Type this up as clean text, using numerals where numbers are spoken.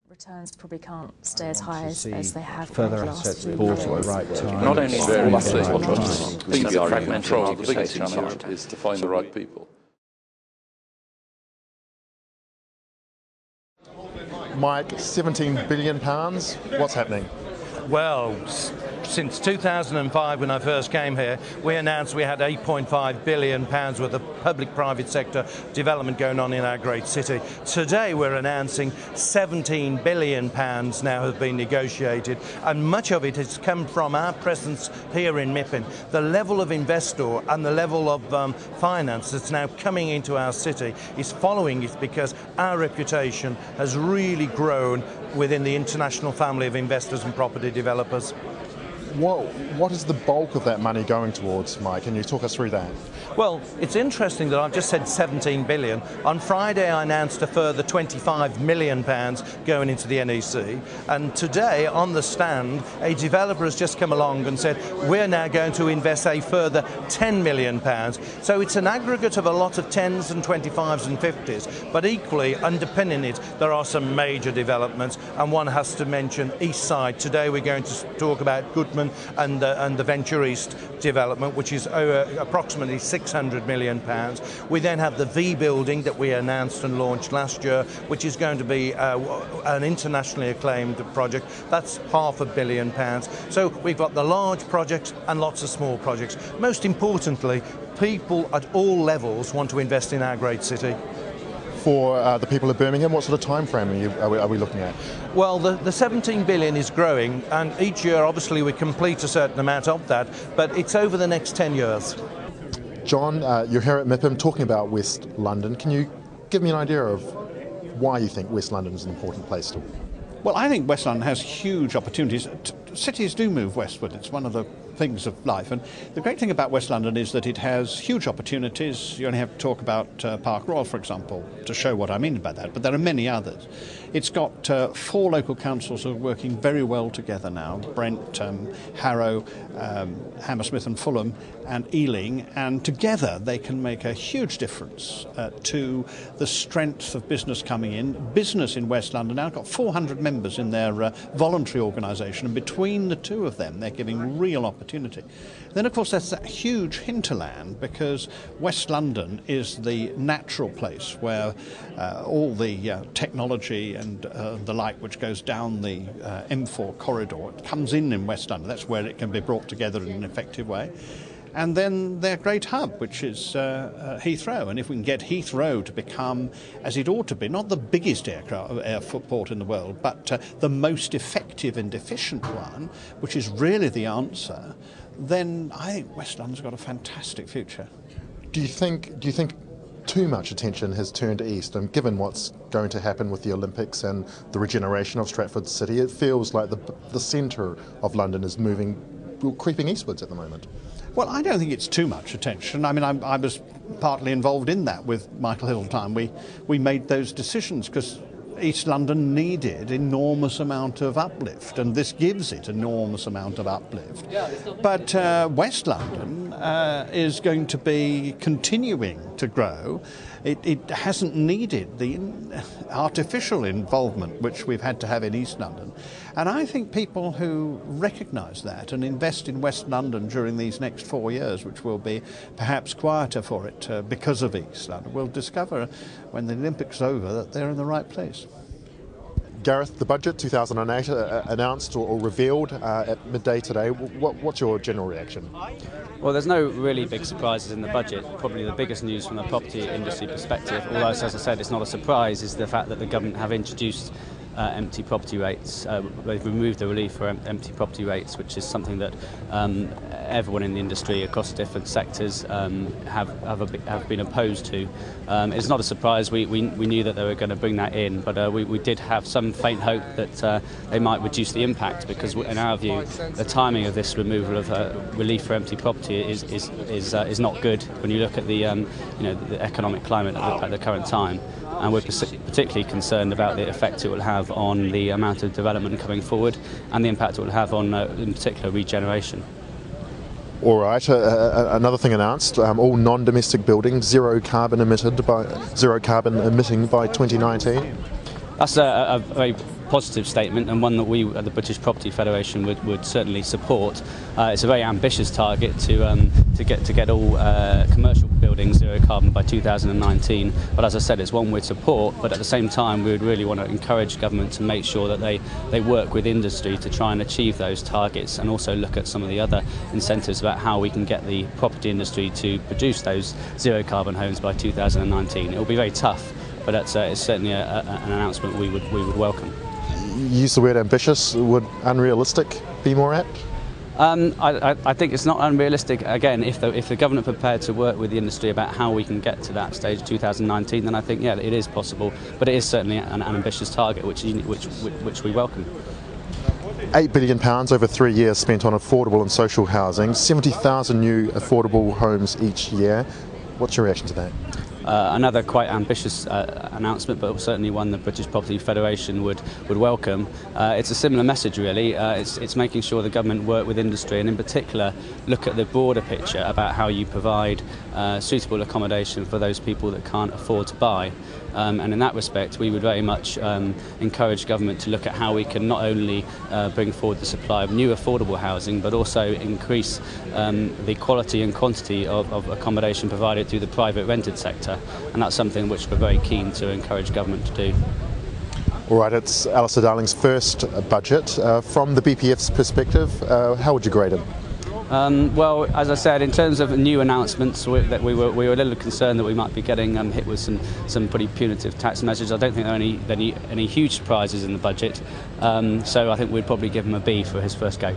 Returns probably can't stay as high as they have further in the last assets few bought years. at the right time. Not only various trusts, the biggest challenge in challenge Europe is to find the right people. Mike, £17 billion, what's happening? Well, since 2005, when I first came here, we announced we had £8.5 billion worth of public-private sector development going on in our great city. Today we're announcing £17 billion now has been negotiated, and much of it has come from our presence here in MIPIM. The level of investor and the level of finance that's now coming into our city is following it because our reputation has really grown within the international family of investors and property developers. What is the bulk of that money going towards, Mike? Can you talk us through that? Well, it's interesting that I've just said 17 billion. On Friday, I announced a further £25 million going into the NEC. And today, on the stand, a developer has just come along and said, we're now going to invest a further £10 million. So it's an aggregate of a lot of 10s and 25s and 50s. But equally, underpinning it, there are some major developments. And one has to mention East Side. Today, we're going to talk about Goodman and the Venture East development, which is approximately £600 million. We then have the V building that we announced and launched last year, which is going to be an internationally acclaimed project. That's £500 million. So we've got the large projects and lots of small projects. Most importantly, people at all levels want to invest in our great city. For the people of Birmingham, what sort of time frame are we looking at? Well, the 17 billion is growing, and each year obviously we complete a certain amount of that, but it's over the next 10 years. John, you're here at MIPIM talking about West London. Can you give me an idea of why you think West London is an important place to? Well, I think West London has huge opportunities. Cities do move westward. It's one of the things of life. And the great thing about West London is that it has huge opportunities. You only have to talk about Park Royal, for example, to show what I mean by that. But there are many others. It's got 4 local councils who are working very well together now. Brent, Harrow, Hammersmith and Fulham and Ealing. And together they can make a huge difference to the strength of business coming in. Business in West London now got 400 members in their voluntary organisation. And between the two of them, they're giving real opportunity. Then, of course, there's that huge hinterland because West London is the natural place where all the technology and the like which goes down the M4 corridor, it comes in West London. That's where it can be brought together in an effective way. And then their great hub, which is Heathrow. And if we can get Heathrow to become, as it ought to be, not the biggest airport in the world, but the most effective and efficient one, which is really the answer, then I think West London's got a fantastic future. Do you think too much attention has turned east, and given what's going to happen with the Olympics and the regeneration of Stratford City, it feels like the centre of London is creeping eastwards at the moment? Well, I don't think it's too much attention. I mean, I was partly involved in that with Michael Hiddletime. We made those decisions because East London needed enormous amount of uplift, and this gives it enormous amount of uplift. But West London is going to be continuing to grow. It hasn't needed the artificial involvement which we've had to have in East London. And I think people who recognise that and invest in West London during these next 4 years, which will be perhaps quieter for it because of East London, will discover when the Olympics are over that they're in the right place. Gareth, the budget 2008 announced or revealed at midday today. What's your general reaction? Well, there's no really big surprises in the budget. Probably the biggest news from a property industry perspective, although as I said it's not a surprise, is the fact that the government have introduced empty property rates. They've removed the relief for empty property rates, which is something that everyone in the industry across different sectors have been opposed to. It's not a surprise. We knew that they were going to bring that in, but we did have some faint hope that they might reduce the impact, because in our view the timing of this removal of relief for empty property is not good when you look at the the economic climate at the current time. And we're particularly concerned about the effect it will have on the amount of development coming forward and the impact it will have on, in particular, regeneration. All right, another thing announced, all non-domestic buildings, zero carbon emitting by 2019. That's a very positive statement, and one that we at the British Property Federation would certainly support. It's a very ambitious target to get all commercial buildings zero carbon by 2019. But as I said, it's one we'd support. But at the same time, we would really want to encourage government to make sure that they work with industry to try and achieve those targets, and also look at some of the other incentives about how we can get the property industry to produce those zero carbon homes by 2019. It will be very tough, but it's certainly an announcement we would welcome. You use the word ambitious. Would unrealistic be more apt? I think it's not unrealistic. Again, if the government are prepared to work with the industry about how we can get to that stage 2019, then I think, yeah, it is possible. But it is certainly an ambitious target, which we welcome. £8 billion over 3 years spent on affordable and social housing, 70,000 new affordable homes each year. What's your reaction to that? Another quite ambitious announcement, but certainly one the British Property Federation would welcome. It's a similar message, really. It's making sure the government work with industry, and in particular look at the broader picture about how you provide suitable accommodation for those people that can't afford to buy. And in that respect, we would very much encourage government to look at how we can not only bring forward the supply of new affordable housing, but also increase the quality and quantity of accommodation provided through the private rented sector. And that's something which we're very keen to encourage government to do. All right, it's Alistair Darling's first budget. From the BPF's perspective, how would you grade it? Well, as I said, in terms of new announcements, we were a little concerned that we might be getting hit with some pretty punitive tax measures. I don't think there are any huge surprises in the budget, so I think we'd probably give him a B for his first go.